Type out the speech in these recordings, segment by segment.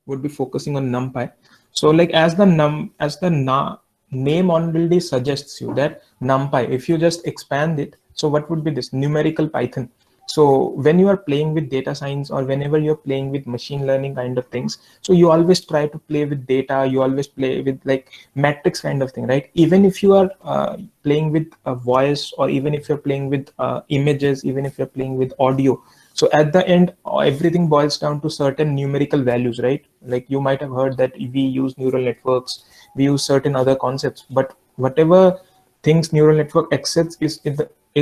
would be focusing on NumPy. So like as the name already suggests you that NumPy, if you just expand it, so what would be this numerical Python? So when you are playing with data science or whenever you're playing with machine learning kind of things, so you always try to play with data, you always play with like matrix kind of thing, right? Even if you are playing with a voice, or even if you're playing with images, even if you're playing with audio, so at the end, everything boils down to certain numerical values, right? Like you might have heard that we use neural networks, we use certain other concepts, but whatever things neural network accepts is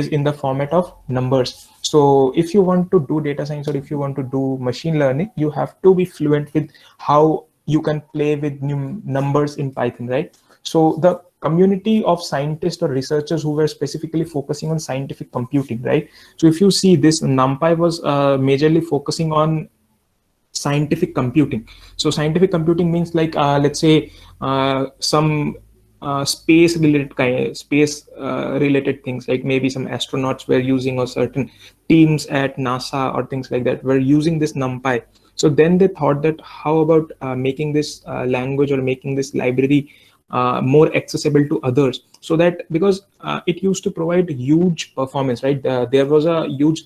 in the format of numbers. So if you want to do data science or if you want to do machine learning, you have to be fluent with how you can play with numbers in Python, right? So the community of scientists or researchers who were specifically focusing on scientific computing, right? So if you see this, NumPy was majorly focusing on scientific computing. So scientific computing means like let's say some space related things, like maybe some astronauts were using, or certain teams at NASA or things like that were using this NumPy. So then they thought that how about making this language or making this library more accessible to others, so that because it used to provide huge performance, right? There was a huge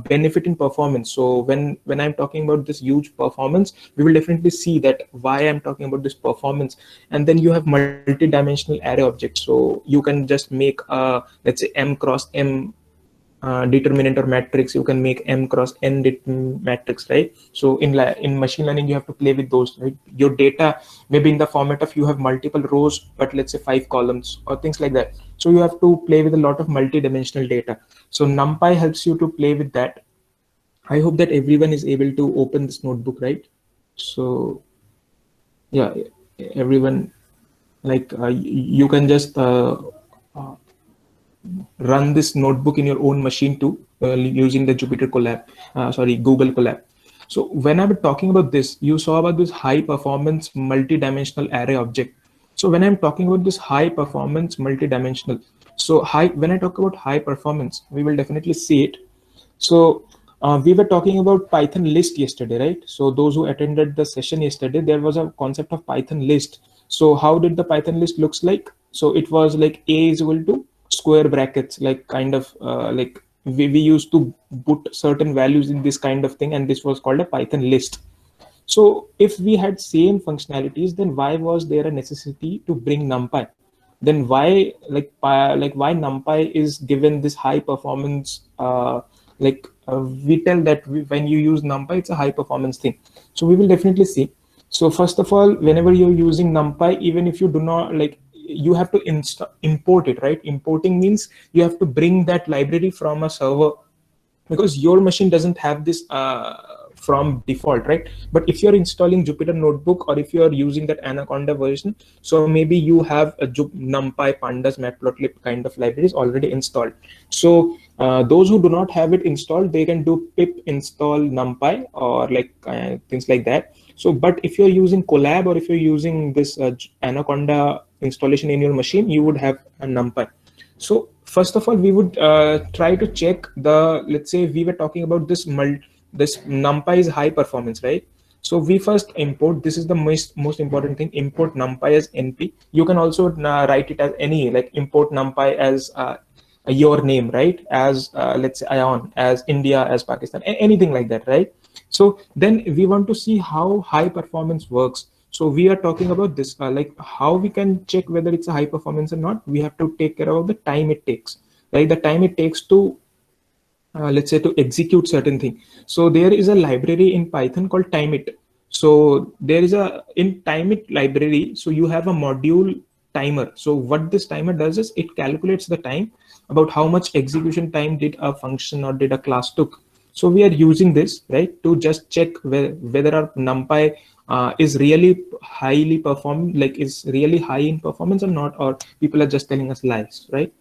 benefit in performance. So when I'm talking about this huge performance, we will definitely see that why I'm talking about this performance. And then you have multi-dimensional array objects, so you can just make let's say m cross m determinant or matrix. You can make m cross n matrix, right? So in machine learning, you have to play with those, right? Your data maybe in the format of you have multiple rows, but let's say 5 columns or things like that. So you have to play with a lot of multi-dimensional data. So NumPy helps you to play with that. I hope that everyone is able to open this notebook, right? So yeah, everyone, like you can just uh, run this notebook in your own machine too, using the Jupyter Colab, Google Colab. So when I was talking about this, you saw about this high performance multi-dimensional array object. So when I'm talking about this high performance multi-dimensional, so when I talk about high performance, we will definitely see it. So we were talking about Python list yesterday, right? So those who attended the session yesterday, there was a concept of Python list. So how did the Python list looks like? So it was like A is equal to square brackets, like kind of like we used to put certain values in this kind of thing, and this was called a Python list. So if we had same functionalities, then why was there a necessity to bring NumPy? Then why why NumPy is given this high performance? We tell that when you use NumPy, it's a high performance thing. So we will definitely see. So first of all, whenever you're using NumPy, even if you do not like, you have to import it, right? Importing means you have to bring that library from a server, because your machine doesn't have this from default, right? But if you're installing Jupyter Notebook, or if you are using that Anaconda version, so maybe you have a NumPy, Pandas, Matplotlib kind of libraries already installed. So those who do not have it installed, they can do pip install NumPy or like things like that. So but if you're using Colab, or if you're using this Anaconda installation in your machine, you would have a NumPy. So first of all, we would try to check the, let's say we were talking about this this NumPy is high performance, right? So we first import, this is the most important thing, import NumPy as NP. You can also write it as any, like import NumPy as your name, right? As let's say Ion, as India, as Pakistan, anything like that, right? So then we want to see how high performance works. So we are talking about this, like how we can check whether it's a high performance or not. We have to take care of the time it takes, right? The time it takes to let's say to execute certain thing. So there is a library in Python called timeit. So there is a in timeit library. So you have a module timer. So what this timer does is it calculates the time about how much execution time did a function or did a class took. So we are using this, right, to just check whether our NumPy is really highly perform, like is really high in performance or not, or people are just telling us lies, right?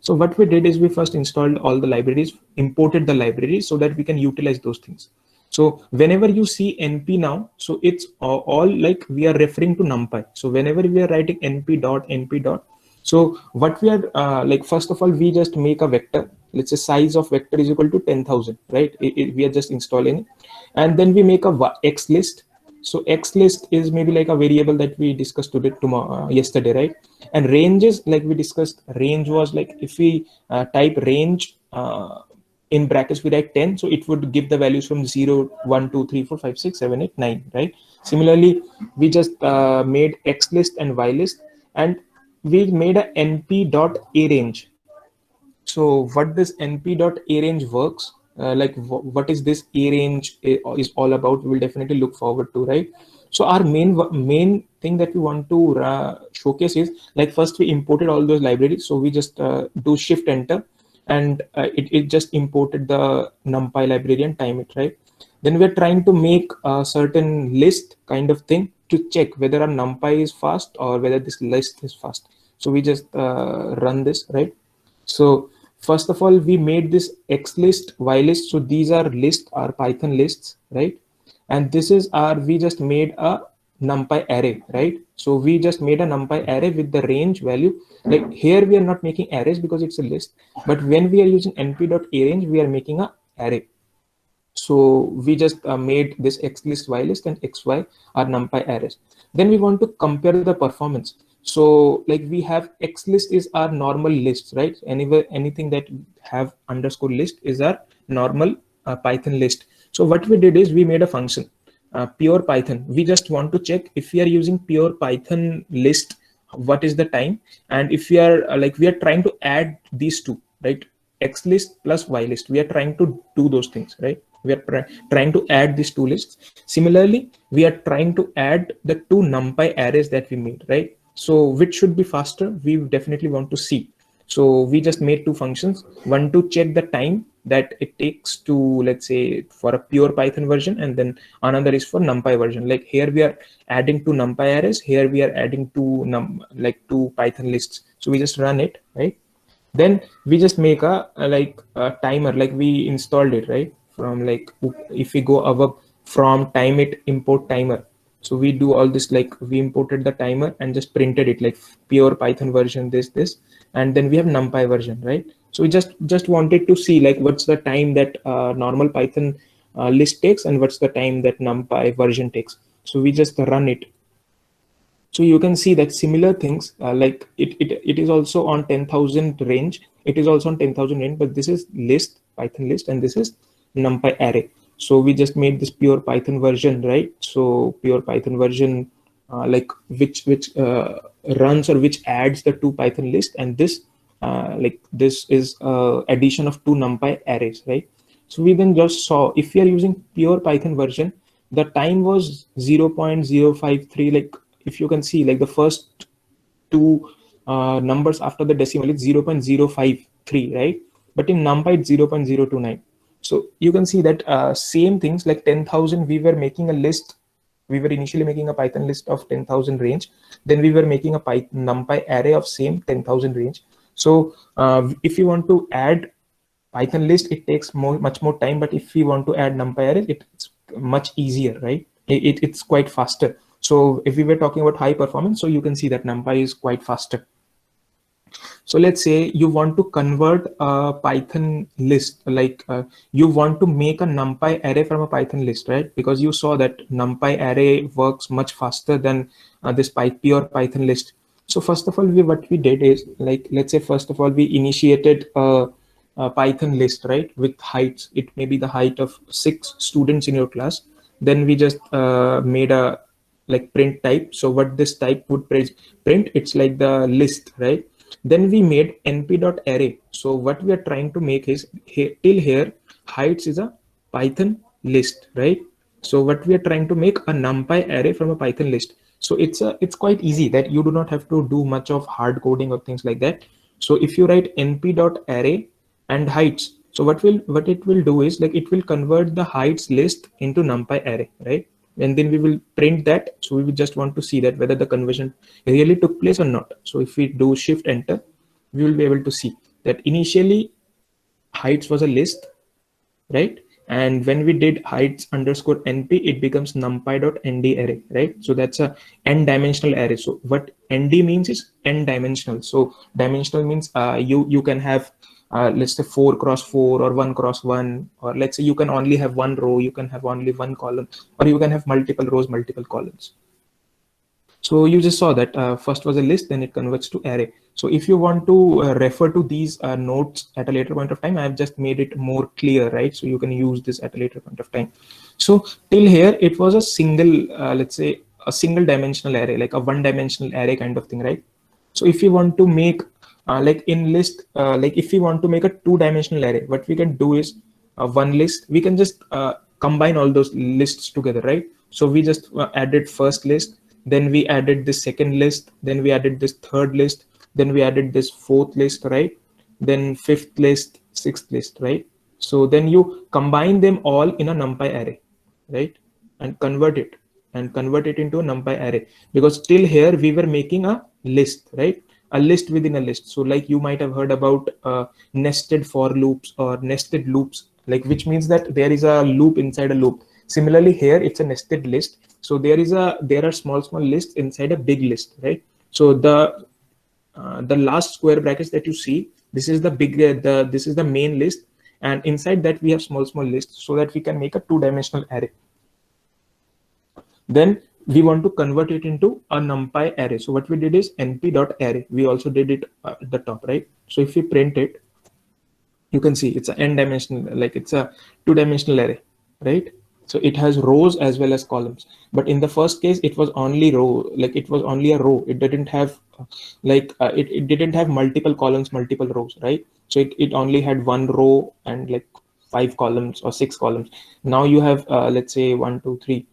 So what we did is we first installed all the libraries, imported the libraries so that we can utilize those things. So whenever you see NP now, so it's all like we are referring to NumPy. So whenever we are writing NP dot, so what we are like, first of all, we just make a vector. let's say size of vector is equal to 10,000, right? We are just installing it. And then we make a X list. So X list is maybe like a variable that we discussed today, yesterday, right? And ranges, like we discussed, range was like if we type range in brackets, we write 10. So it would give the values from 0, 1, 2, 3, 4, 5, 6, 7, 8, 9, right? Similarly, we just made X list and Y list, and we made a np.arange. So what this np.arange works, like what is this arange is all about, we will definitely look forward to, right? So our main thing that we want to showcase is, like, first we imported all those libraries. So we just do shift enter, and it just imported the numpy library and time it, right? Then we're trying to make a certain list kind of thing to check whether our numpy is fast or whether this list is fast. So we just run this, right? So first of all, we made this X list, Y list. So these are lists, are Python lists, right? And this is our, we just made a NumPy array, right? So we just made a NumPy array with the range value. Like here, we are not making arrays because it's a list, but when we are using np.arange, we are making a array. So we just made this X list, Y list, and XY are NumPy arrays. Then we want to compare the performance. So like we have X list is our normal lists, right? Anywhere, anything that have underscore list is our normal Python list. So what we did is we made a function, pure Python. We just want to check if we are using pure Python list, what is the time, and if we are like we are trying to add these two, right? X list plus Y list. We are trying to do those things, right? We are trying to add these two lists. Similarly, we are trying to add the two NumPy arrays that we made, right? So which should be faster? We definitely want to see. So we just made two functions, one to check the time that it takes to, let's say, for a pure Python version, and then another is for NumPy version. Like here we are adding two NumPy arrays, here we are adding two Python lists. So we just run it, right? Then we just make a timer, like we installed it, right? From like, if we go above, from time it import timer. So we do all this, like we imported the timer and just printed it like pure Python version, this, and then we have NumPy version, right? So we just wanted to see like what's the time that normal Python list takes and what's the time that NumPy version takes. So we just run it. So you can see that similar things, like it is also on 10,000 range. It is also on 10,000 range, but this is list, Python list, and this is NumPy array. So we just made this pure Python version, right? So pure Python version, like which runs or which adds the two Python list, and this like this is addition of two NumPy arrays, right? So we then just saw if we are using pure Python version, the time was 0.053. Like if you can see, like the first two numbers after the decimal is 0.053, right? But in NumPy it's 0.029. So you can see that same things, like 10,000, we were making a list. We were initially making a Python list of 10,000 range. Then we were making a Python NumPy array of same 10,000 range. So if you want to add Python list, it takes much more time. But if we want to add NumPy array, it's much easier, right? It's quite faster. So if we were talking about high performance, so you can see that NumPy is quite faster. So let's say you want to convert a Python list, like you want to make a NumPy array from a Python list, right? Because you saw that NumPy array works much faster than this pure Python list. So first of all, what we did is, like, let's say first of all, we initiated a Python list, right? With heights. It may be the height of 6 students in your class. Then we just made a like print type. So what this type would print, it's like the list, right? Then we made np.array. So what we are trying to make is, till here heights is a Python list, right? So what we are trying to make a NumPy array from a Python list. So it's quite easy, that you do not have to do much of hard coding or things like that. So if you write np.array and heights, so what it will do is, like, it will convert the heights list into NumPy array, right? And then we will print that. So we will just want to see that whether the conversion really took place or not. So if we do shift enter, we will be able to see that initially heights was a list, right? And when we did heights underscore np, it becomes numpy.nd array, right? So that's a n dimensional array. So what nd means is n dimensional. So dimensional means you can have let's say 4 cross 4 or 1 cross 1, or let's say you can only have one row, you can have only one column, or you can have multiple rows, multiple columns. So you just saw that first was a list, then it converts to array. So if you want to refer to these notes at a later point of time, I've just made it more clear, right? So you can use this at a later point of time. So till here, it was a single, let's say a single dimensional array, like a one dimensional array kind of thing, right? So if you want to make like in list, like if we want to make a two dimensional array, what we can do is one list, we can just combine all those lists together, right? So we just added first list, then we added this second list, then we added this third list, then we added this fourth list, right? Then fifth list, sixth list, right? So then you combine them all in a NumPy array, right? And convert it into a NumPy array, because till here we were making a list, right? A list within a list. So like you might have heard about nested for loops or nested loops, like which means that there is a loop inside a loop. Similarly here it's a nested list. So there are small lists inside a big list, right? So the last square brackets that you see, this is the big this is the main list, and inside that we have small lists, so that we can make a two-dimensional array. Then we want to convert it into a NumPy array. So what we did is np.array. We also did it at the top, right? So if we print it, you can see it's an n-dimensional, like it's a two-dimensional array, right? So it has rows as well as columns. But in the first case, it was only row, like it was only a row. It didn't have it didn't have multiple columns, multiple rows, right? So it only had one row and like 5 columns or 6 columns. Now you have let's say 1, 2, 3,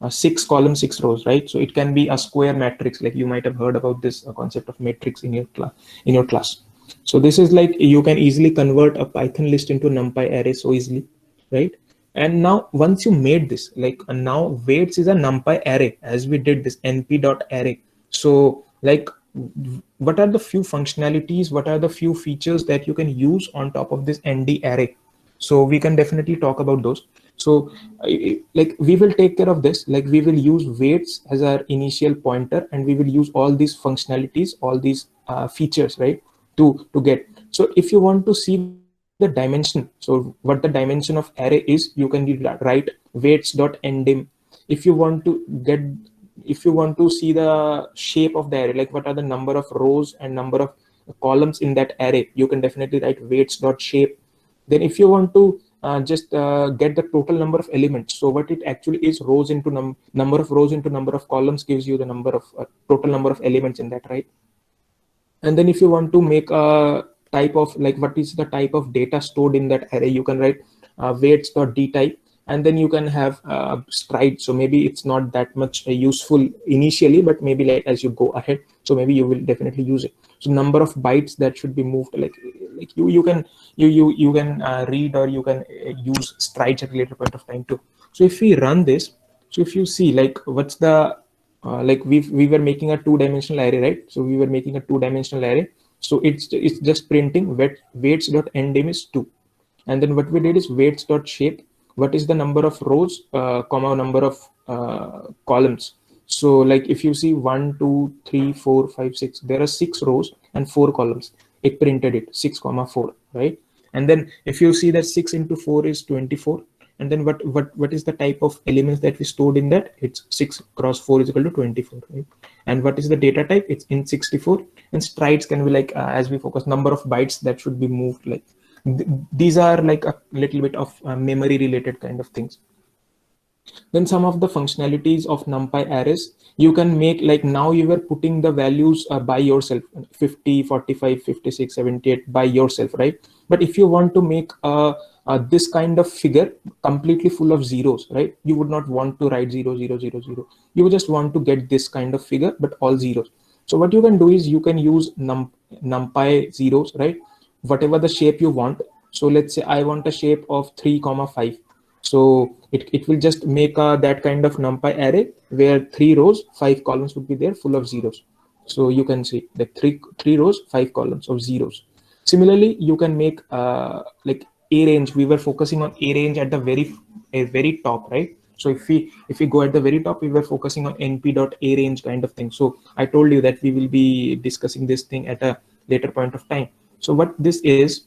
6 columns, 6 rows, right? So it can be a square matrix. Like you might have heard about this concept of matrix in your class. So this is like you can easily convert a Python list into NumPy array so easily, right? And now once you made this, like now weights is a NumPy array, as we did this np.array. So like what are the few functionalities, what are the few features that you can use on top of this ND array? So we can definitely talk about those. So like we will take care of this, like we will use weights as our initial pointer, and we will use all these functionalities, all these features, right, to get. So if you want to see the dimension, so what the dimension of array is, you can write weights.ndim. If you want to see the shape of the array, like what are the number of rows and number of columns in that array, you can definitely write weights.shape. Then if you want to just get the total number of elements, so what it actually is, rows into number of rows into number of columns gives you the number of total number of elements in that, right? And then if you want to make a type of, like what is the type of data stored in that array, you can write weights.dtype, and then you can have stride. So maybe it's not that much useful initially, but maybe like as you go ahead, so maybe you will definitely use it. So number of bytes that should be moved, like you can read, or you can use strides at a later point of time too. So if we run this, so if you see like what's the like we were making a two-dimensional array, right? So we were making a two-dimensional array. So it's just printing weights.ndim is 2. And then what we did is weights.shape. What is the number of rows, comma number of columns? So like if you see 1, 2, 3, 4, 5, 6, there are 6 rows and 4 columns. It printed it 6, 4, right? And then if you see that 6 into 4 is 24. And then what is the type of elements that we stored in that? It's 6 cross 4 is equal to 24, right? And what is the data type? It's in 64. And strides can be like as we focus number of bytes that should be moved. Like these are like a little bit of memory related kind of things. Then some of the functionalities of NumPy arrays, you can make, like now you were putting the values by yourself, 50, 45, 56, 78 by yourself, right? But if you want to make this kind of figure completely full of zeros, right? You would not want to write 0, 0, 0, 0. You would just want to get this kind of figure, but all zeros. So what you can do is you can use NumPy zeros, right? Whatever the shape you want. So let's say I want a shape of 3, 5. So it will just make that kind of NumPy array where 3 rows, 5 columns would be there full of zeros. So you can see the three rows, 5 columns of zeros. Similarly, you can make like a range. We were focusing on a range at the very top, right? So if we go at the very top, we were focusing on np.arange kind of thing. So I told you that we will be discussing this thing at a later point of time. So what this is,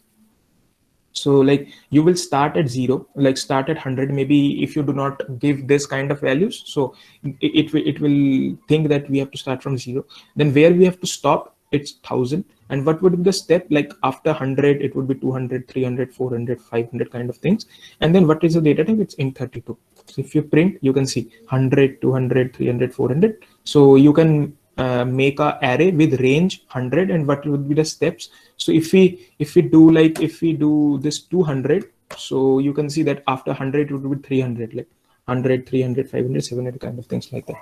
So like you will start at 0, like start at 100 maybe. If you do not give this kind of values, so it will think that we have to start from 0. Then where we have to stop, it's 1000. And what would be the step? Like after 100 it would be 200, 300, 400, 500 kind of things. And then what is the data type? It's int32. So if you print, you can see 100, 200, 300, 400. So you can make a array with range 100. And what would be the steps? So if we do this 200, so you can see that after 100 it would be 300, like 100, 300, 500, 700 kind of things like that.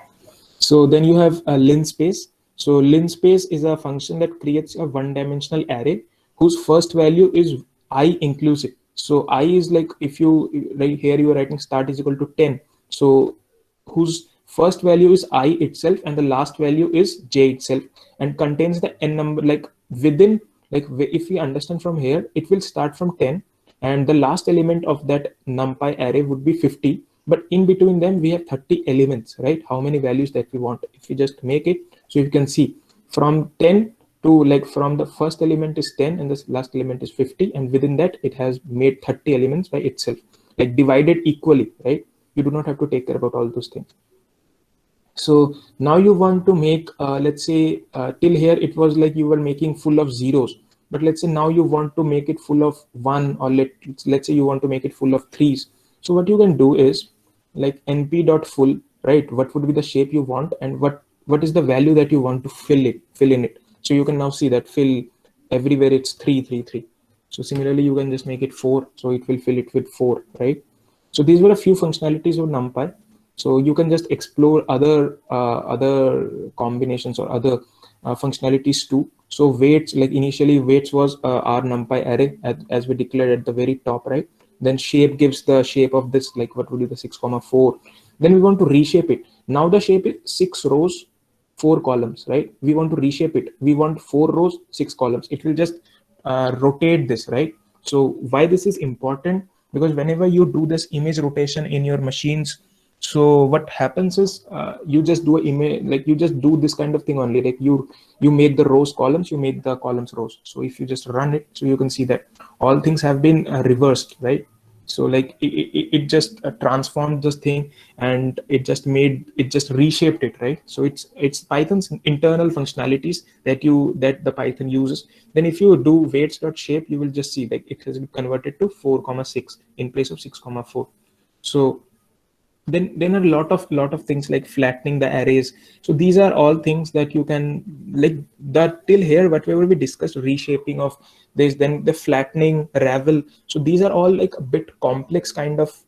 So then you have a linspace. So linspace is a function that creates a one-dimensional array whose first value is I inclusive. So I is like, if you right here you are writing start is equal to 10. So whose first value is I itself and the last value is j itself, and contains the n number, like within, like if we understand from here, it will start from 10 and the last element of that numpy array would be 50. But in between them we have 30 elements, right? How many values that we want. If we just make it, so you can see from 10 to, like, from the first element is 10 and the last element is 50, and within that it has made 30 elements by itself, like divided equally, right? You do not have to take care about all those things. So now you want to make, let's say till here it was like you were making full of zeros, but let's say now you want to make it full of one, or let's say you want to make it full of threes. So what you can do is like np.full, right? What would be the shape you want, and what is the value that you want to fill in it. So you can now see that fill everywhere it's 3 3 3. So similarly you can just make it 4, so it will fill it with 4, right? So these were a few functionalities of NumPy. So you can just explore other combinations or other functionalities too. So weights, like initially weights was our NumPy array, as we declared at the very top, right? Then shape gives the shape of this, like what would be the 6,4. Then we want to reshape it. Now the shape is 6 rows, 4 columns, right? We want to reshape it. We want 4 rows, 6 columns. It will just rotate this, right? So why this is important? Because whenever you do this image rotation in your machines, so what happens is you just do an image, like you just do this kind of thing only, like you make the rows columns, you make the columns rows. So if you just run it, so you can see that all things have been reversed, right? So like it just transformed this thing, and it just reshaped it, right? So it's Python's internal functionalities that the Python uses. Then if you do weights.shape, you will just see like it has been converted to 4,6 in place of 6,4. So then a lot of things like flattening the arrays. So these are all things that you can, like, that till here whatever we discussed, reshaping of this, then the flattening, ravel. So these are all like a bit complex kind of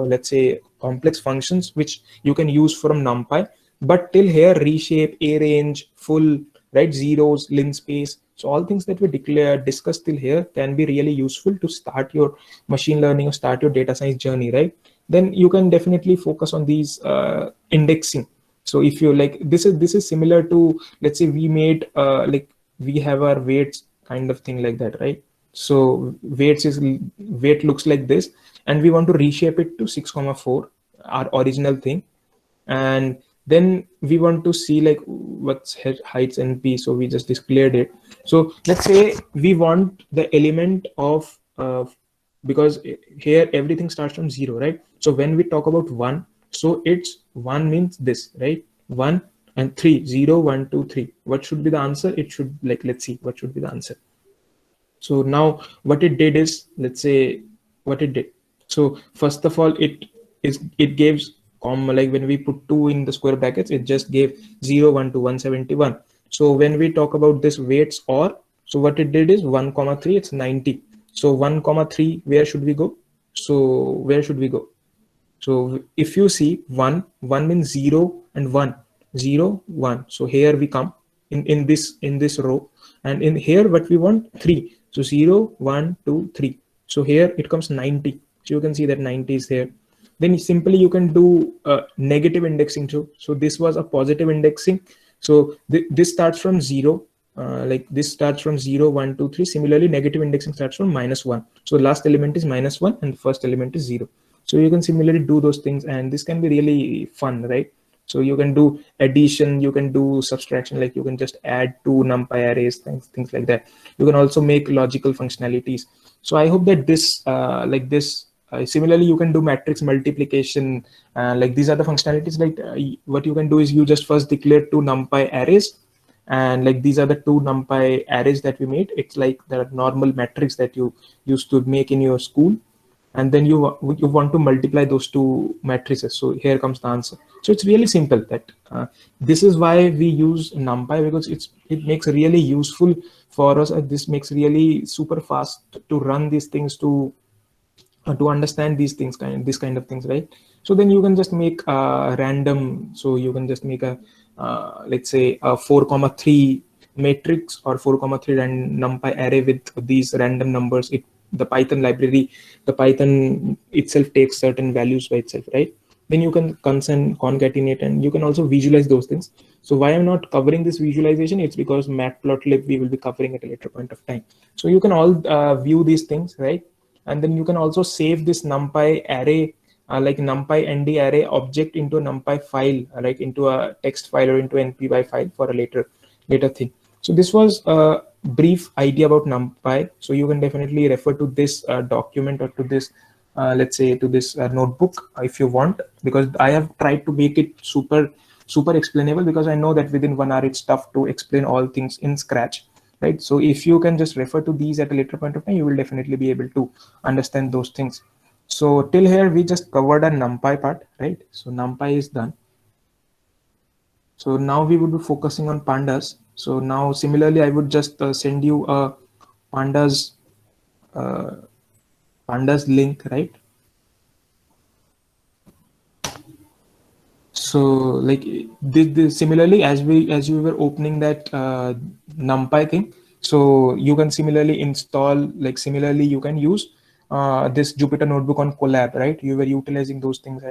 let's say complex functions which you can use from NumPy. But till here, reshape, arrange, full, right, zeros, linspace, so all things that we discussed till here can be really useful to start your machine learning or start your data science journey, right? Then you can definitely focus on these indexing. So if you like, this is similar to, let's say we made like we have our weights kind of thing like that, right? So weight looks like this, and we want to reshape it to 6,4, our original thing. And then we want to see like what's heights np, so we just declared it. So let's say we want the element of because here everything starts from 0, right? So when we talk about 1, so it's 1 means this, right? 1 and 3, 0 1 2 3. What should be the answer? It should, like, let's see what should be the answer. So now what it did is, let's say what it did. So first of all, it gives like when we put 2 in the square brackets, it just gave 0 1 to 171. So when we talk about this weights, or so what it did is 1 comma 3, it's 90. So 1 comma 3, where should we go? So where should we go? So if you see 1 means 0 and 1, 0 1. So here we come in this row, and in here what we want, 3. So 0 1 2 3. So here it comes 90. So you can see that 90 is there. Then simply you can do negative indexing too. So this was a positive indexing. So this starts from 0. Like this starts from 0 1 2 3. Similarly, negative indexing starts from -1. So last element is -1 and the first element is 0. So you can similarly do those things, and this can be really fun, right? So you can do addition, you can do subtraction, like you can just add two numpy arrays, things like that. You can also make logical functionalities. So I hope that this similarly you can do matrix multiplication. Like these are the functionalities. Like what you can do is you just first declare two numpy arrays, and like these are the two numpy arrays that we made. It's like the normal matrix that you used to make in your school, and then you want to multiply those two matrices. So here comes the answer. So it's really simple. That this is why we use NumPy, because it makes really useful for us. This makes really super fast to run these things, to understand these things, this kind of things, right? So then you can just make a random. So you can just make a let's say a 4,3 matrix or 4,3 and NumPy array with these random numbers. The Python library, the Python itself takes certain values by itself, right? Then you can consent, concatenate, and you can also visualize those things. So why I'm not covering this visualization, it's because matplotlib we will be covering at a later point of time. So you can all view these things, right? And then you can also save this NumPy array, like NumPy nd array object into a NumPy file, like into a text file or into an NPY file for a later thing. So this was a brief idea about NumPy. So you can definitely refer to this document, or to this let's say to this notebook if you want, because I have tried to make it super explainable, because I know that within 1 hour it's tough to explain all things in scratch, right? So if you can just refer to these at a later point of time, you will definitely be able to understand those things. So till here we just covered a NumPy part, right? So NumPy is done. So now we would be focusing on pandas. So now similarly I would just send you a pandas uh, pandas link, right? So like this similarly, as you were opening that NumPy thing, so you can similarly install, like similarly you can use this Jupyter Notebook on Colab, right? You were utilizing those things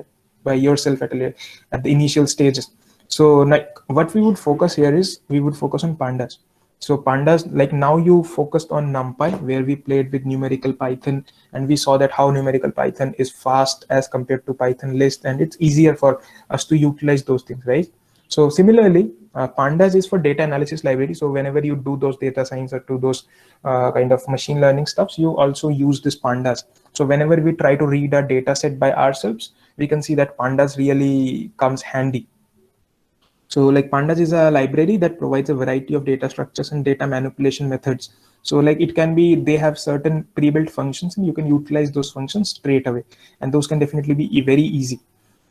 by yourself at the initial stages. So like what we would focus here is we would focus on pandas. So pandas, like now you focused on NumPy, where we played with numerical Python, and we saw that how numerical Python is fast as compared to Python list, and it's easier for us to utilize those things, right? So similarly, pandas is for data analysis library. So whenever you do those data science or do those kind of machine learning stuffs, you also use this pandas. So whenever we try to read a data set by ourselves, we can see that pandas really comes handy. So like pandas is a library that provides a variety of data structures and data manipulation methods. So like it can be, they have certain pre-built functions, and you can utilize those functions straight away, and those can definitely be very easy.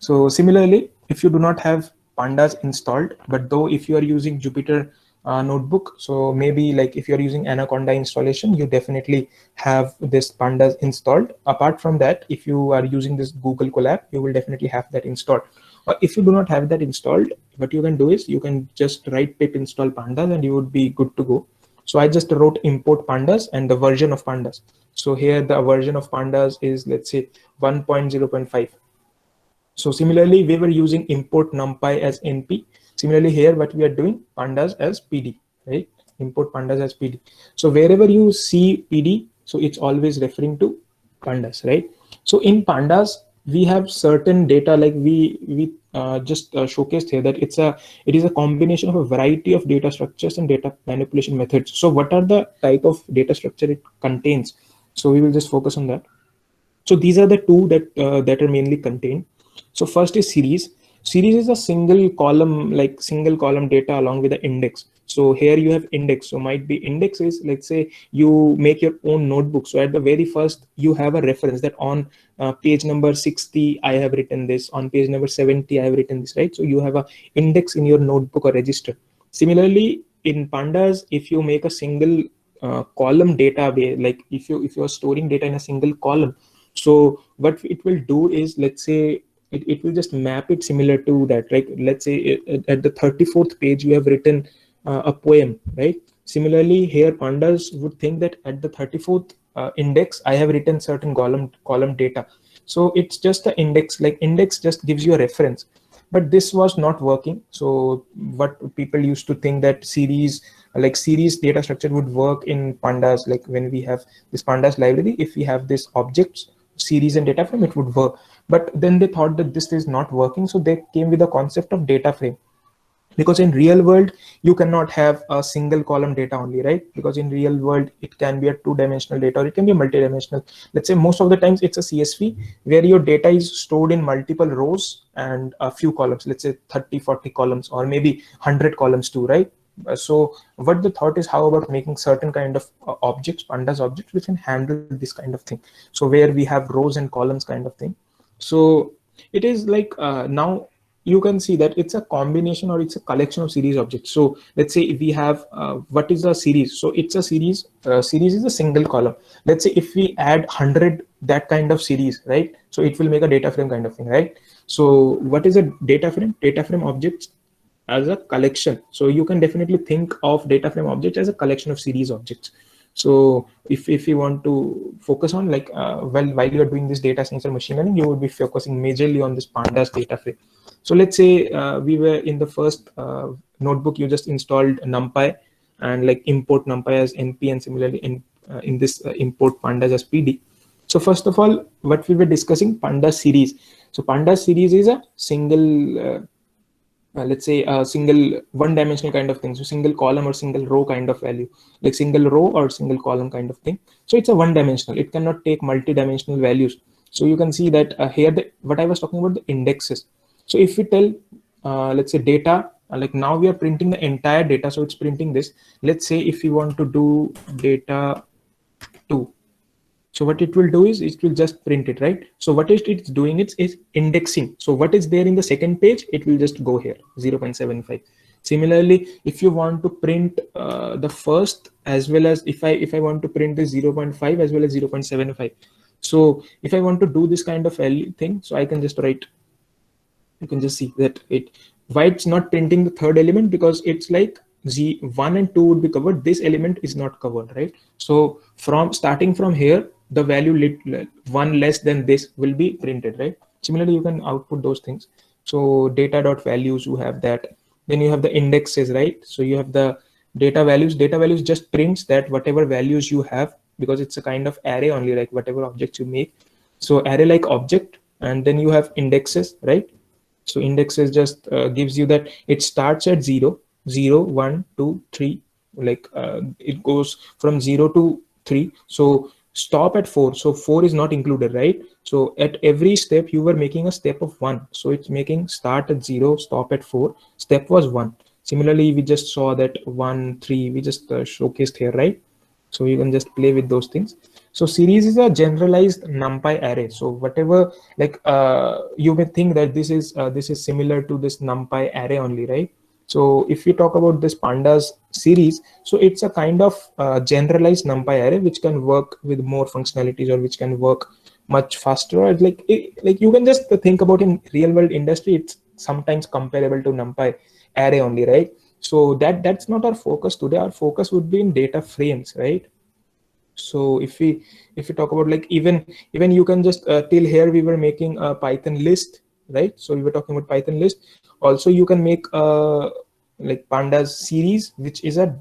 So similarly, if you do not have pandas installed, but though if you are using Jupyter notebook, so maybe like if you're using Anaconda installation, you definitely have this pandas installed. Apart from that, if you are using this Google Colab, you will definitely have that installed. Or if you do not have that installed, what you can do is you can just write pip install pandas and you would be good to go. So I just wrote import pandas and the version of pandas. So here the version of pandas is, let's say, 1.0.5. So similarly, we were using import NumPy as NP. Similarly, here what we are doing, pandas as PD, right? Import pandas as PD. So wherever you see PD, so it's always referring to pandas, right? So in pandas, we have certain data, like we just showcased here, that it is a combination of a variety of data structures and data manipulation methods. So what are the type of data structure it contains? So we will just focus on that. So these are the two that are mainly contained. So first is series. Series is a single column, like single column data along with the index. So here you have index. So might be index is, let's say you make your own notebook. So at the very first, you have a reference that on page number 60, I have written this. On page number 70, I have written this, right? So you have a index in your notebook or register. Similarly, in pandas, if you make a single column data, like if you're storing data in a single column, so what it will do is, let's say it will just map it similar to that, right? Let's say at the 34th page you have written a poem, right? Similarly here pandas would think that at the 34th index I have written certain column data. So it's just the index, like index just gives you a reference, but this was not working. So what people used to think that series, like series data structure would work in pandas, like when we have this pandas library, if we have this objects, series and data frame, it would work. But then they thought that this is not working, so they came with the concept of data frame. Because in real world you cannot have a single column data only, right? Because in real world it can be a two-dimensional data, or it can be a multi-dimensional. Let's say most of the times it's a CSV where your data is stored in multiple rows and a few columns, let's say 30 40 columns, or maybe 100 columns too, right? So what the thought is, how about making certain kind of objects, pandas objects, which can handle this kind of thing, so where we have rows and columns kind of thing. So it is like now you can see that it's a combination, or it's a collection of series objects. So let's say if we have what is a series, so it's a series, series is a single column. Let's say if we add 100 that kind of series, right, so it will make a data frame kind of thing, right? So what is a data frame? Data frame objects as a collection. So you can definitely think of data frame objects as a collection of series objects. So if you want to focus on like while you're doing this data science or machine learning, you will be focusing majorly on this pandas data frame. So let's say we were in the first notebook, you just installed NumPy and like import NumPy as NP, and similarly in this import pandas as PD. So first of all, what we were discussing, pandas series. So pandas series is a single let's say a single one dimensional kind of thing, so single column or single row kind of value, like single row or single column kind of thing. So it's a one dimensional, it cannot take multi-dimensional values. So you can see that here what I was talking about, the indexes. So if we tell let's say data, like now we are printing the entire data, so it's printing this. Let's say if you want to do data 2, so what it will do is it will just print it, right? So what it's doing, it's indexing. So what is there in the second page, it will just go here 0.75. Similarly, if you want to print the first, as well as if I want to print the 0.5 as well as 0.75. So if I want to do this kind of value thing, so I can just write, you can just see that why it's not printing the third element, because it's like z1 and 2 would be covered, this element is not covered, right? So from starting from here, the value one less than this will be printed, right? Similarly, you can output those things. So data dot values, you have that. Then you have the indexes, right? So you have the data values. Data values just prints that whatever values you have, because it's a kind of array only, like whatever objects you make. So array like object, and then you have indexes, right? So indexes just gives you that it starts at 0, 0, 1, 2, 3, like it goes from 0 to 3. So stop at 4. So 4 is not included, right? So at every step you were making a step of 1. So it's making start at 0, stop at 4. Step was 1. Similarly, we just saw that 1, 3, we just showcased here, right? So you can just play with those things. So series is a generalized NumPy array. So whatever, like you may think that this is similar to this NumPy array only, right? So if we talk about this pandas series, so it's a kind of generalized NumPy array which can work with more functionalities, or which can work much faster. Or like you can just think about in real world industry, it's sometimes comparable to NumPy array only, right? So that's not our focus today. Our focus would be in data frames, right? So if we talk about like even you can just till here we were making a Python list, right? So we were talking about Python list. Also you can make like pandas series, which is a,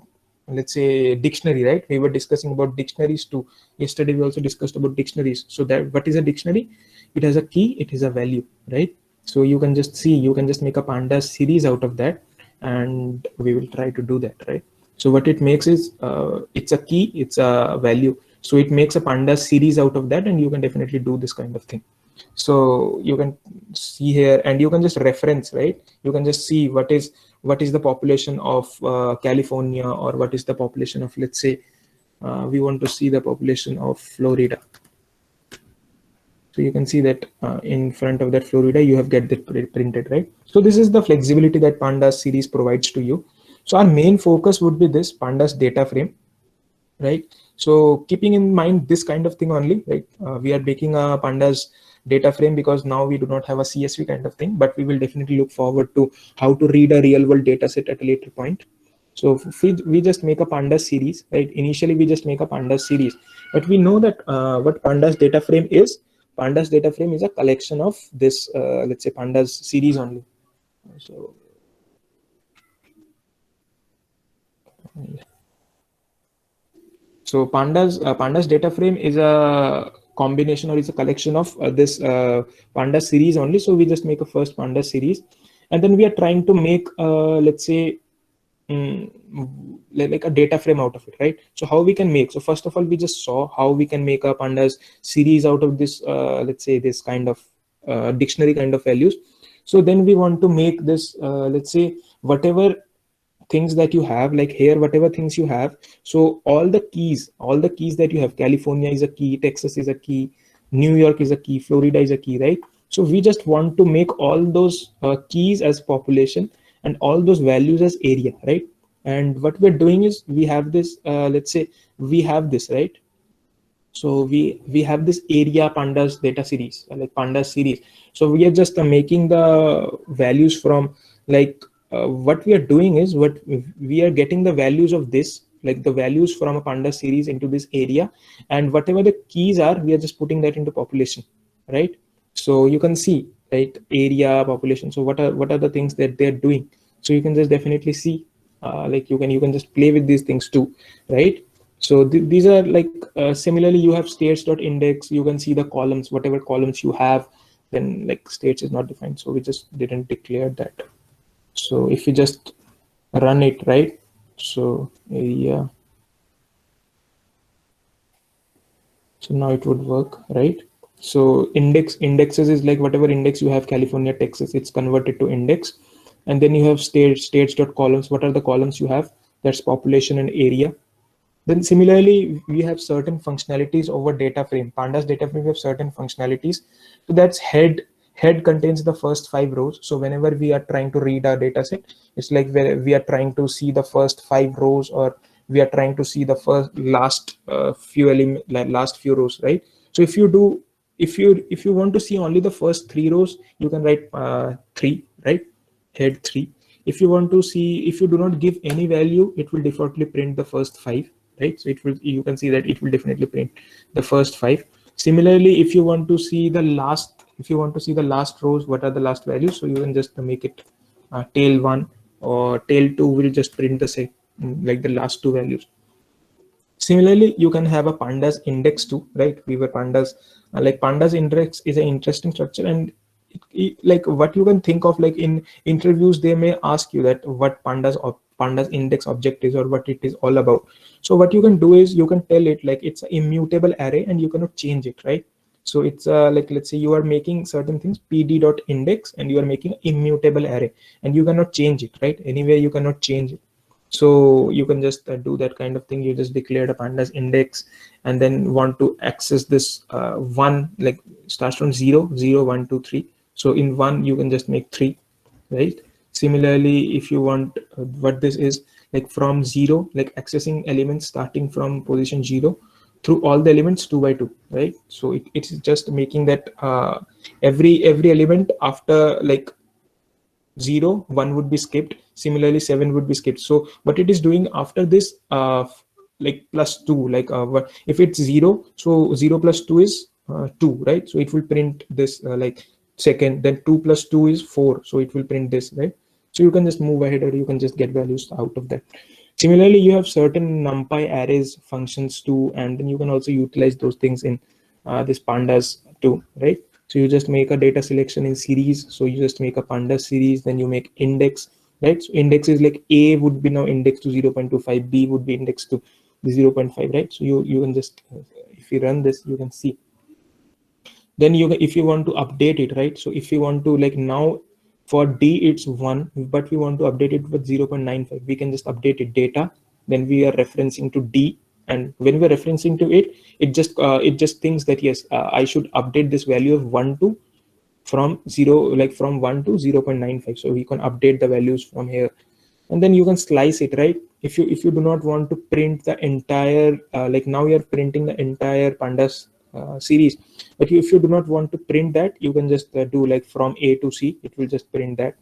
let's say, dictionary, right? We were discussing about dictionaries too. Yesterday we also discussed about dictionaries. So that what is a dictionary? It has a key, it is a value, right? So you can just see, you can just make a pandas series out of that, and we will try to do that, right? So what it makes is it's a key, it's a value. So it makes a pandas series out of that, and you can definitely do this kind of thing. So you can see here, and you can just reference, right? You can just see what is the population of California, or what is the population of, let's say, we want to see the population of Florida. So you can see that in front of that Florida, you have get that printed, right? So this is the flexibility that pandas series provides to you. So our main focus would be this pandas data frame, right? So keeping in mind this kind of thing only, right? We are making a pandas data frame because now we do not have a CSV kind of thing, but we will definitely look forward to how to read a real world data set at a later point. So if we just make a pandas series, right? Initially we just make a pandas series, but we know that what pandas data frame is. Pandas data frame is a collection of this, let's say, pandas series only. So pandas data frame is a combination, or it's a collection of this pandas series only. So we just make a first pandas series, and then we are trying to make let's say like a data frame out of it, right? So how we can make, so first of all we just saw how we can make a pandas series out of this let's say this kind of dictionary kind of values. So then we want to make this let's say whatever things that you have, like here whatever things you have, so all the keys that you have, California is a key, Texas is a key, New York is a key, Florida is a key, right? So we just want to make all those keys as population and all those values as area, right? And what we're doing is we have this let's say we have this, right? So we have this area pandas data series, like pandas series. So we are just making the values from like what we are doing is what we are getting the values of this, like the values from a pandas series into this area, and whatever the keys are, we are just putting that into population, right? So you can see, right, area, population. So what are the things that they're doing? So you can just definitely see like you can just play with these things too, right? So these are like similarly you have states.index, you can see the columns, whatever columns you have, then like states is not defined, so we just didn't declare that. So if you just run it, right? So yeah, so now it would work, right? So indexes is like whatever index you have, California, Texas, it's converted to index. And then you have states.columns, what are the columns you have? That's population and area. Then similarly, we have certain functionalities over data frame. Pandas data frame, we have certain functionalities. So that's head. Head contains the first 5 rows. So whenever we are trying to read our data set, it's like where we are trying to see the first 5 rows, or we are trying to see the last few element, like last few rows, right? So if you want to see only the first 3 rows, you can write 3, right? Head 3. If you want to see, if you do not give any value, it will defaultly print the first 5, right? So it will, you can see that it will definitely print the first 5. Similarly, if you want to see the last, if you want to see the last rows, what are the last values? So you can just make it tail 1 or tail 2 will just print the same, like the last 2 values. Similarly, you can have a pandas index too, right? We were pandas, like pandas index is an interesting structure, and like what you can think of, like in interviews they may ask you that what pandas index object is or what it is all about. So what you can do is you can tell it like it's an immutable array and you cannot change it, right? So it's like, let's say you are making certain things pd.index and you are making immutable array and you cannot change it, right? Anywhere you cannot change it. So you can just do that kind of thing. You just declared a pandas index and then want to access this one, like starts from 0 0 1 2 3. So in 1 you can just make 3, right? Similarly, if you want what this is, like from 0, like accessing elements starting from position 0 through all the elements 2 by 2, right? So it's just making that every element after like 0 1 would be skipped, similarly 7 would be skipped. So what it is doing after this like plus 2, like if it's 0, so 0 plus 2 is 2, right? So it will print this like second, then 2 plus 2 is 4, so it will print this, right? So you can just move ahead or you can just get values out of that. Similarly, you have certain numpy arrays functions too, and then you can also utilize those things in this pandas too, right? So you just make a data selection in series. So you just make a pandas series, then you make index, right? So index is like A would be now indexed to 0.25, B would be indexed to 0.5, right? So you can just, if you run this, you can see. Then you, if you want to update it, right? So if you want to, like now for D it's 1, but we want to update it with 0.95, we can just update it data, then we are referencing to D, and when we're referencing to it, it just thinks that yes, I should update this value of 1 to from 0, like from 1 to 0.95. So we can update the values from here, and then you can slice it, right? If you do not want to print the entire like now you're printing the entire pandas series, but if you do not want to print that, you can just do like from A to C, it will just print that.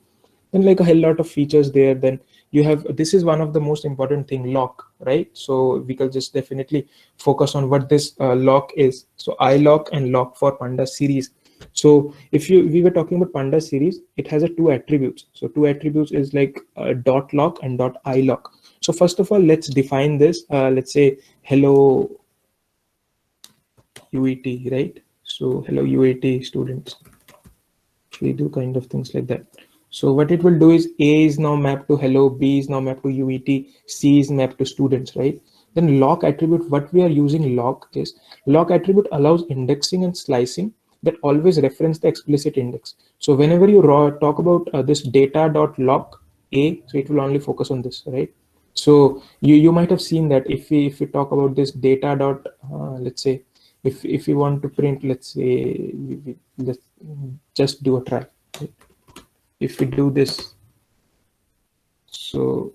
And like a hell lot of features there. Then you have, this is one of the most important thing, lock, right? So we can just definitely focus on what this lock is. So iLock and lock for pandas series. So if we were talking about pandas series, it has a 2 attributes. So 2 attributes is like dot lock and dot iLock. So first of all, let's define this. Let's say hello UET, right? So hello UET students. We do kind of things like that. So what it will do is A is now mapped to hello, B is now mapped to UET, C is mapped to students, right? Then lock attribute, what we are using lock is, lock attribute allows indexing and slicing that always reference the explicit index. So whenever you talk about this data dot lock A, so it will only focus on this, right? So you might have seen that if we talk about this data dot, let's say, if we want to print, let's say, let's just do a try. Right? If we do this, so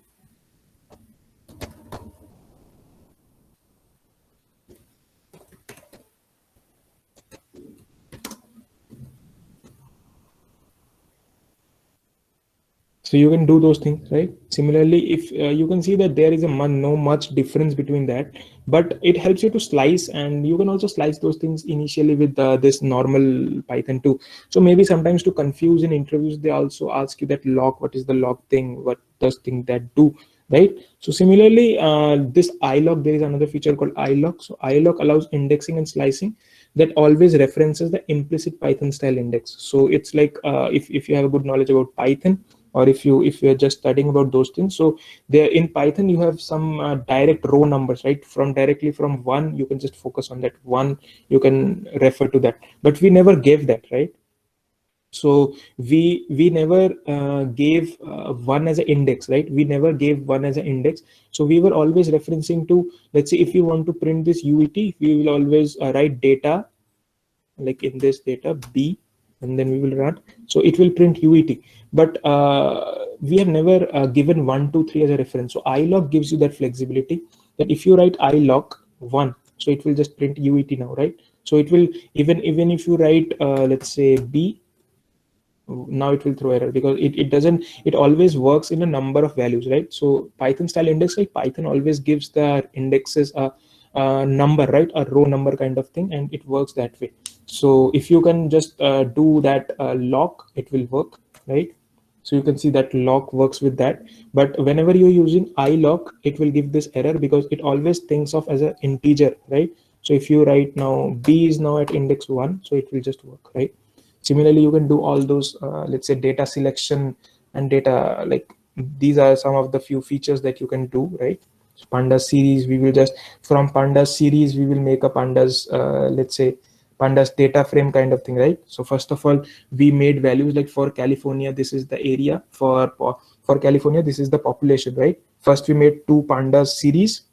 so you can do those things, right? Similarly, if you can see that there is a no much difference between that, but it helps you to slice, and you can also slice those things initially with this normal Python too. So maybe sometimes to confuse in interviews, they also ask you that lock, what is the lock thing, what does thing that do, right? So similarly, this ilock, there is another feature called ilock. So ilock allows indexing and slicing that always references the implicit Python style index. So it's like if you have a good knowledge about Python, or if you're just studying about those things, so there in Python you have some direct row numbers, right? From directly from one, you can just focus on that one, you can refer to that, but we never gave that, right? So we never gave one as an index, right? We never gave one as an index. So we were always referencing to, let's say if you want to print this UET, we will always write data, like in this data B, and then we will run, so it will print UET. But we have never given 1 2 3 as a reference. So ilock gives you that flexibility, that if you write ilock 1, so it will just print UET now, right? So it will, even if you write let's say B, now it will throw error, because it doesn't, it always works in a number of values, right? So Python style index, like Python always gives the indexes a number, right? A row number kind of thing, and it works that way. So if you can just do that lock, it will work, right? So you can see that lock works with that. But whenever you're using ilock, it will give this error because it always thinks of as an integer, right? So if you write now B is now at index 1, so it will just work, right? Similarly, you can do all those let's say data selection and data, like these are some of the few features that you can do, right? So pandas series, we will just, from pandas series we will make a pandas let's say pandas data frame kind of thing, right? So first of all, we made values like for California, this is the area, for California, this is the population, right? First we made two pandas series,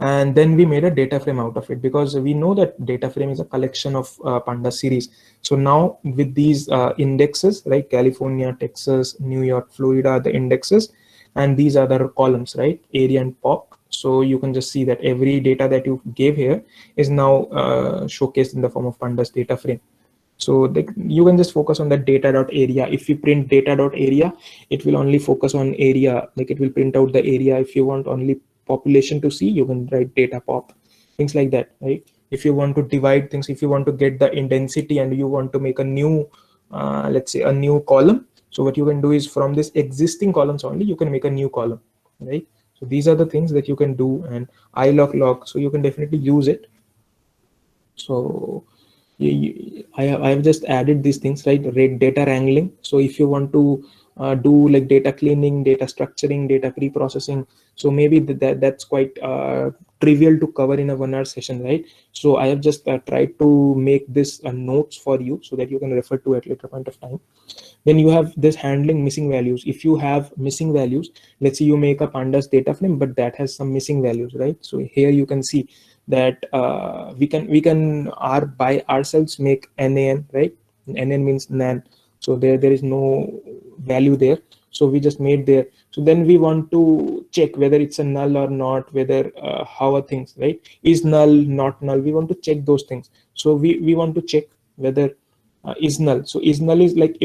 and then we made a data frame out of it, because we know that data frame is a collection of panda series. So now with these indexes, right? California, Texas, New York, Florida are the indexes, and these are the columns, right? Area and pop. So you can just see that every data that you gave here is now showcased in the form of pandas data frame. So you can just focus on that data dot area. If you print data dot area, it will only focus on area, like it will print out the area. If you want only population to see, you can write data pop, things like that, right? If you want to divide things, if you want to get the intensity and you want to make a new let's say a new column, so what you can do is from this existing columns only you can make a new column, right? So these are the things that you can do. And ilock lock, so you can definitely use it. So I have just added these things, right? Rate data wrangling. So if you want to do like data cleaning, data structuring, data pre-processing, so maybe that's quite trivial to cover in a 1 hour session, right? So I have just tried to make this notes for you so that you can refer to at later point of time. Then you have this handling missing values. If you have missing values, let's say you make a pandas data frame, but that has some missing values, right? So here you can see that we can by ourselves make nan, right? Nan means nan. So there is no value there, so we just made there. So then we want to check whether it's a null or not, whether how are things, right? Is null, not null, we want to check those things. So we want to check whether is null. So is null is like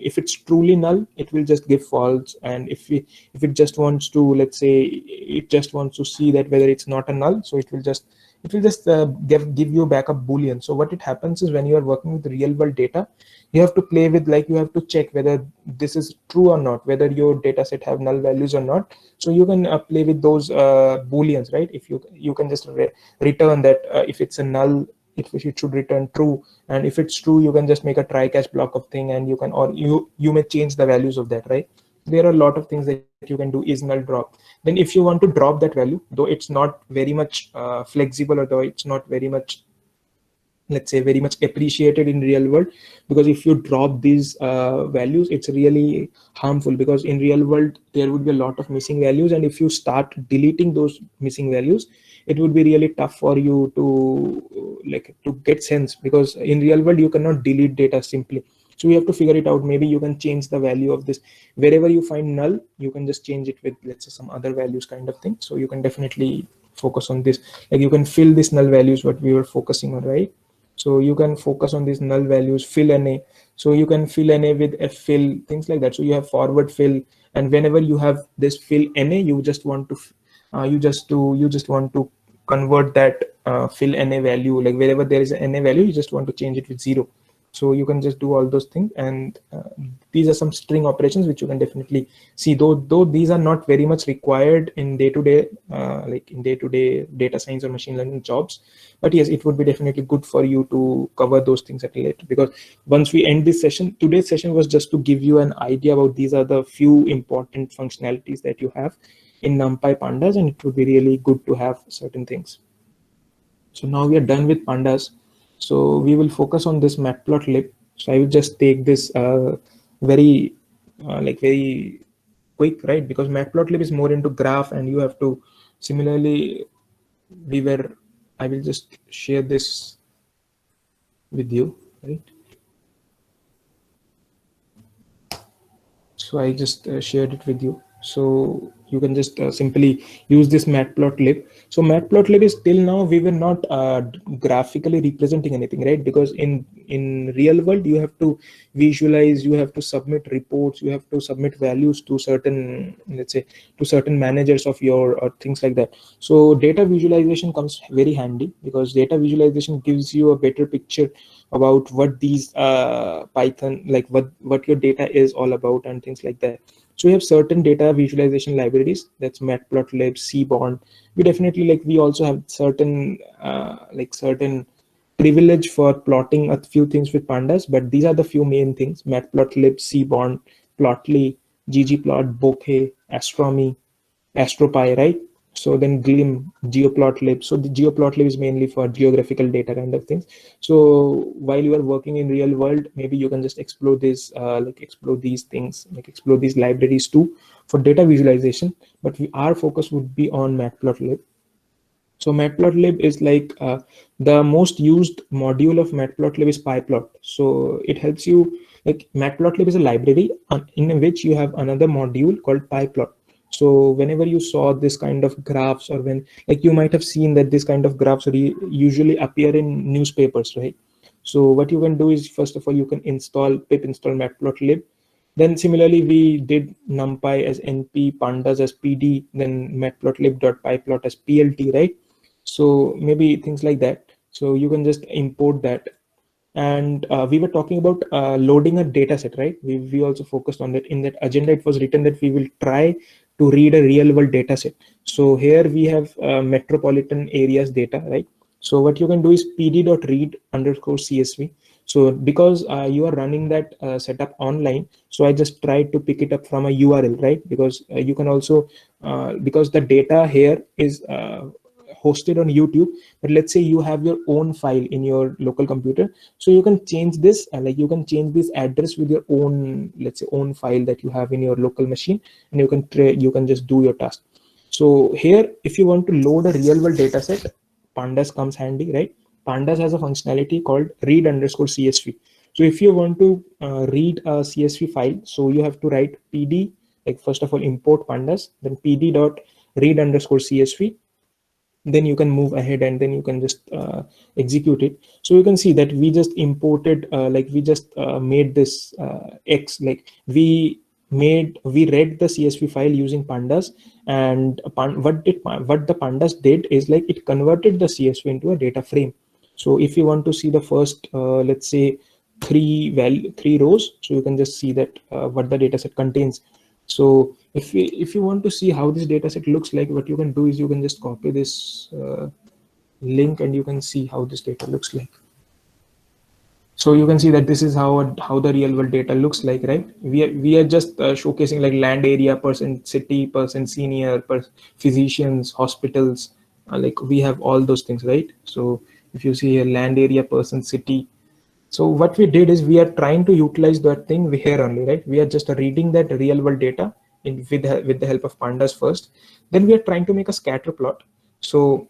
if it's truly null, it will just give false. And if it just wants to, let's say it just wants to see that whether it's not a null, so it will just give you back a boolean. So what it happens is, when you are working with real world data, you have to play with, like, you have to check whether this is true or not, whether your data set have null values or not. So you can play with those booleans, right? If you can just return that if it's a null, it should return true, and if it's true, you can just make a try catch block of thing, and you can, or you may change the values of that, right? There are a lot of things that you can do. Is null drop. Then if you want to drop that value, though it's not very much flexible, or though it's not very much, let's say, very much appreciated in real world, because if you drop these values, it's really harmful, because in real world there would be a lot of missing values, and if you start deleting those missing values, it would be really tough for you to, like, to get sense, because in real world you cannot delete data simply. So you have to figure it out. Maybe you can change the value of this. Wherever you find null, you can just change it with, let's say, some other values kind of thing. So you can definitely focus on this. Like, you can fill this null values what we were focusing on, right? So you can focus on these null values, fill NA. So you can fill NA with a fill, things like that. So you have forward fill, and whenever you have this fill NA, you just want to you just want to convert that fill NA value. Like, wherever there is an NA value, you just want to change it with 0. So you can just do all those things, and these are some string operations which you can definitely see. Though these are not very much required in day-to-day, like in day-to-day data science or machine learning jobs, but yes, it would be definitely good for you to cover those things at later. Because once we end this session, today's session was just to give you an idea about these are the few important functionalities that you have in NumPy pandas, and it would be really good to have certain things. So now we are done with pandas. So we will focus on this matplotlib. So I will just take this very very quick, right? Because matplotlib is more into graph, and you have to similarly, I will just share this with you, right? So I just shared it with you. So you can just simply use this matplotlib. So matplotlib is, till now we were not graphically representing anything, right? Because in real world you have to visualize, you have to submit reports, you have to submit values to certain, let's say, to certain managers of your, or things like that. So data visualization comes very handy, because data visualization gives you a better picture about what these Python, like what your data is all about, and things like that. So we have certain data visualization libraries, that's matplotlib, seaborn. We definitely, like, we also have certain certain privilege for plotting a few things with pandas, but these are the few main things: matplotlib, seaborn, plotly, ggplot, bokeh, astronomy, astropy, right? So then glim, geoplotlib. So the geoplotlib is mainly for geographical data kind of things. So while you are working in real world, maybe you can just explore this, explore these things, like explore these libraries too for data visualization. But our focus would be on matplotlib. So matplotlib is like the most used module of matplotlib is pyplot. So it helps you, like, matplotlib is a library in which you have another module called pyplot. So whenever you saw this kind of graphs, or when, like, you might have seen that this kind of graphs usually appear in newspapers, right? So what you can do is, first of all, you can pip install matplotlib. Then similarly, we did numpy as np, pandas as pd, then matplotlib.pyplot as plt, right? So maybe things like that. So you can just import that. And we were talking about loading a data set, right? We also focused on that. In that agenda, it was written that we will try to read a real world data set. So here we have metropolitan areas data, right? So what you can do is pd.read underscore csv. So because you are running that setup online, so I just tried to pick it up from a URL, right? Because you can also, because the data here is hosted on YouTube, but let's say you have your own file in your local computer, so you can change this, like, you can change this address with your own, let's say, own file that you have in your local machine, and you can just do your task. So here, if you want to load a real world data set, pandas comes handy, right? Pandas has a functionality called read underscore csv. So if you want to read a csv file, so you have to write pd, like, first of all import pandas, then pd dot read underscore csv. then you can move ahead and then you can just execute it. So you can see that we just imported like we just made this X, like we read the CSV file using pandas, and what the pandas did is like it converted the CSV into a data frame. So if you want to see the first let's say three rows, so you can just see that what the data set contains. So if you want to see how this data set looks like, what you can do is you can just copy this link and you can see how this data looks like. So you can see that this is how the real world data looks like, right? We are just showcasing like land area, percent city, percent senior, physicians, hospitals, like we have all those things, right? So if you see here, land area, percent city. So what we did is we are trying to utilize that thing here only, right? We are just reading that real world data with the help of pandas first. Then we are trying to make a scatter plot. So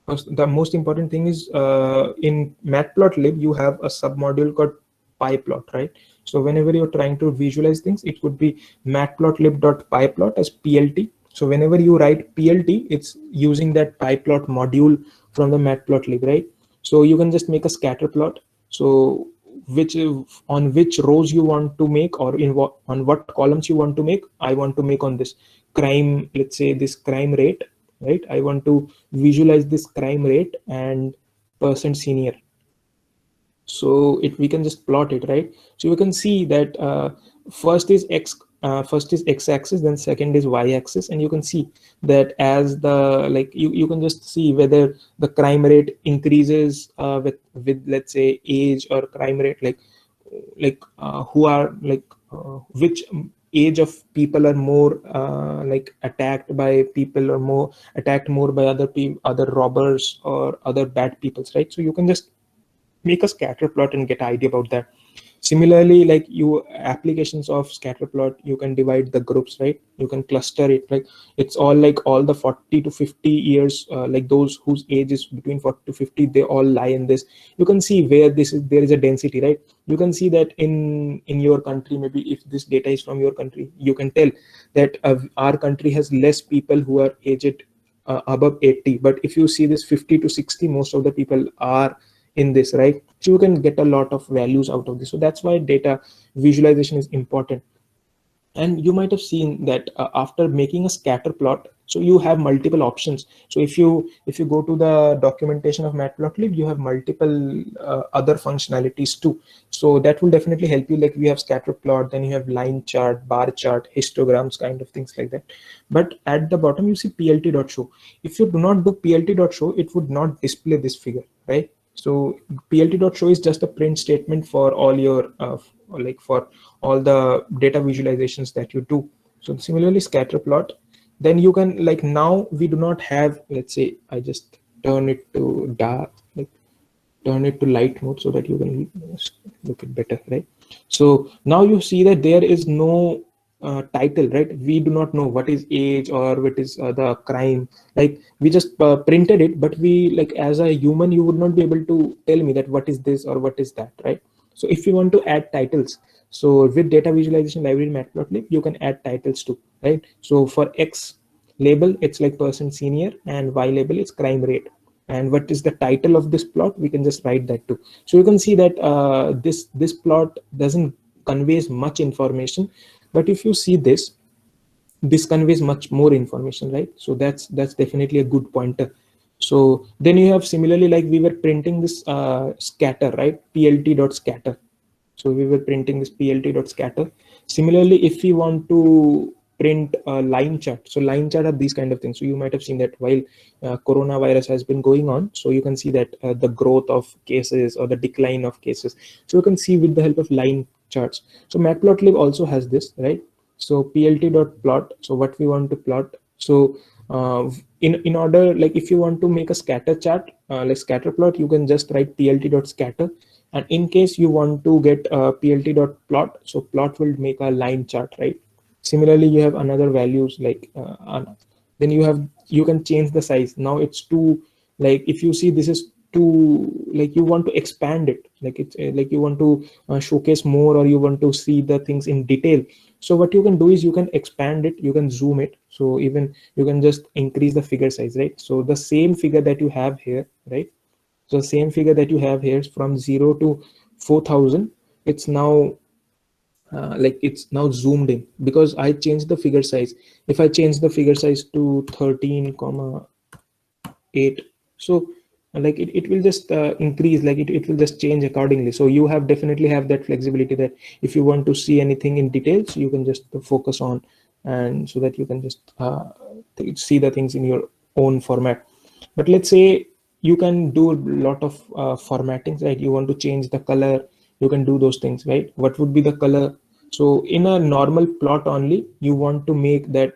the most important thing is in matplotlib you have a submodule called pyplot, right? So whenever you're trying to visualize things, it would be matplotlib.pyplot as plt. So whenever you write plt, it's using that pyplot module from the matplotlib, right? So you can just make a scatter plot. So which on which rows you want to make, or on what columns you want to make. I want to make on this crime, let's say this crime rate, right? I want to visualize this crime rate and percent senior. So if we can just plot it, right? So you can see that first is x-axis, then second is y-axis, and you can see that as the like you can just see whether the crime rate increases with let's say age, or crime rate who are which age of people are more like attacked by people, or more attacked more by other robbers or other bad peoples, right? So you can just make a scatter plot and get an idea about that. Similarly, like you applications of scatter plot, you can divide the groups, right? You can cluster it, like it's all like all the 40 to 50 years, like those whose age is between 40 to 50, they all lie in this. You can see where there is a density, right? You can see that in your country, maybe if this data is from your country, you can tell that our country has less people who are aged above 80. But if you see this 50 to 60, most of the people are in this, right? So you can get a lot of values out of this. So that's why data visualization is important. And you might have seen that after making a scatter plot, so you have multiple options. So if you go to the documentation of matplotlib, you have multiple other functionalities too. So that will definitely help you. Like we have scatter plot, then you have line chart, bar chart, histograms, kind of things like that. But at the bottom you see plt.show. If you do not do plt.show, it would not display this figure, right? So plt.show is just a print statement for all your for all the data visualizations that you do. So similarly, scatter plot, then you can like, now we do not have, let's say I just turn it to dark, like turn it to light mode so that you can look it better, right? So now you see that there is no title, right? We do not know what is age or what is the crime. Like we just printed it, but we, like as a human, you would not be able to tell me that what is this or what is that, right? So if you want to add titles, so with data visualization library matplotlib, you can add titles too, right? So for X label, it's like percent senior, and Y label is crime rate. And what is the title of this plot, we can just write that too. So you can see that this plot doesn't conveys much information, but if you see this conveys much more information, right? So that's definitely a good pointer. So then you have similarly, like we were printing this scatter, right? plt.scatter. So we were printing this plt.scatter. Similarly, if we want to print a line chart, so line chart are these kind of things. So you might have seen that while coronavirus has been going on, so you can see that the growth of cases or the decline of cases. So you can see with the help of line charts. So matplotlib also has this, right? So plt.plot, so what we want to plot. So in order, like if you want to make a scatter chart, like scatter plot, you can just write plt.scatter. And in case you want to get plt.plot, so plot will make a line chart, right? Similarly, you have another values like then you can change the size. Now it's too, like if you see this is like you want to expand it, like it's like you want to showcase more, or you want to see the things in detail. So what you can do is you can expand it, you can zoom it, so even you can just increase the figure size, right? So the same figure that you have here, right? So the same figure that you have here is from 0 to 4000. It's now like it's now zoomed in because I changed the figure size. If I change the figure size to 13,8, so like it will just increase, like it will just change accordingly. So you have definitely have that flexibility that if you want to see anything in details, you can just focus on, and so that you can just see the things in your own format. But let's say you can do a lot of formattings, right? You want to change the color, you can do those things, right? What would be the color? So in a normal plot only, you want to make that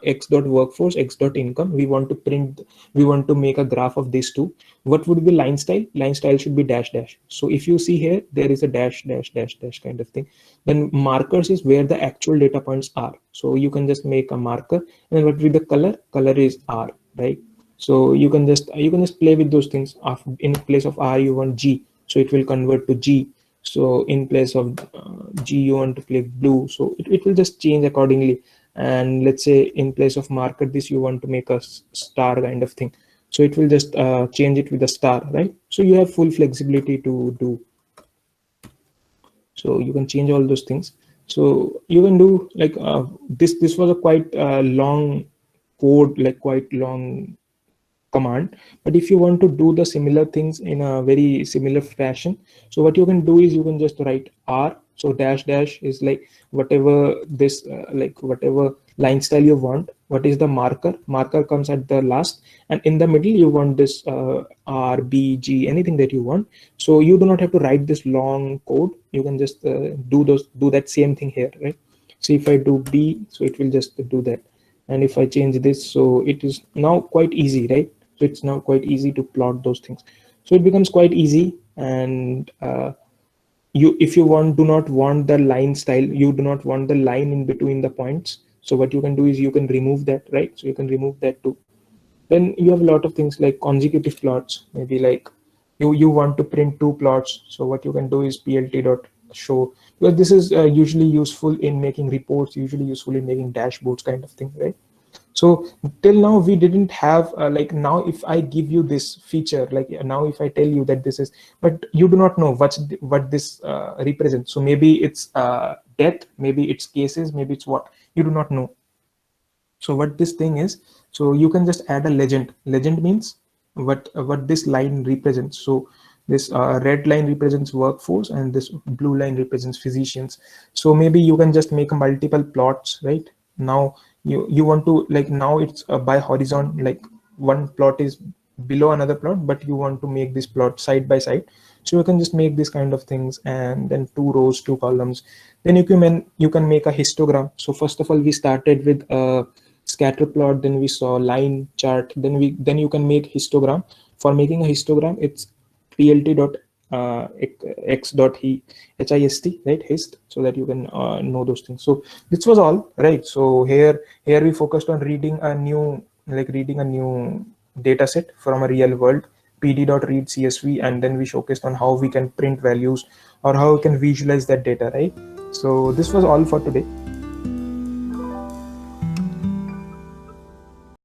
x dot workforce, x dot income. We want to print, we want to make a graph of these two. What would be line style? Line style should be dash dash. So if you see here, there is a dash dash dash dash kind of thing. Then markers is where the actual data points are. So you can just make a marker, and what with the color? Color is R, right? So you can just play with those things. In place of R, you want G, so it will convert to G. So in place of G, you want to click blue, so it will just change accordingly. And let's say in place of marker this, you want to make a star kind of thing, so it will just change it with a star, right? So you have full flexibility to do, so you can change all those things. So you can do like this was a quite long code, like quite long command. But if you want to do the similar things in a very similar fashion, so what you can do is you can just write R. So dash dash is like whatever this like whatever line style you want. What is the marker? Marker comes at the last, and in the middle you want this R, B, G, anything that you want. So you do not have to write this long code, you can just do that same thing here, right? So if I do B, so it will just do that. And if I change this, so it is now quite easy, right? So it's now quite easy to plot those things. So it becomes quite easy. And you, if you want, do not want the line style, you do not want the line in between the points, so what you can do is you can remove that, right? So you can remove that too. Then you have a lot of things like consecutive plots, maybe like you want to print two plots. So what you can do is plt dot show, because this is usually useful in making reports, usually useful in making dashboards kind of thing, right? So till now we didn't have like, now if I give you this feature, like now if I tell you that this is, but you do not know what this represents. So maybe it's death, maybe it's cases, maybe it's what, you do not know. So what this thing is, so you can just add a legend. Legend means what this line represents. So this red line represents workforce, and this blue line represents physicians. So maybe you can just make multiple plots, right? Now you want to, like, now it's by horizon, like one plot is below another plot, but you want to make this plot side by side. So you can just make this kind of things, and then two rows, two columns. Then you can make a histogram. So first of all, we started with a scatter plot, then we saw line chart, then you can make histogram. For making a histogram, it's plt dot x dot hist, right? Hist, so that you can know those things. So this was all, right? So here we focused on reading a new data set from a real world, pd.read csv, and then we showcased on how we can print values or how we can visualize that data, right? So this was all for today.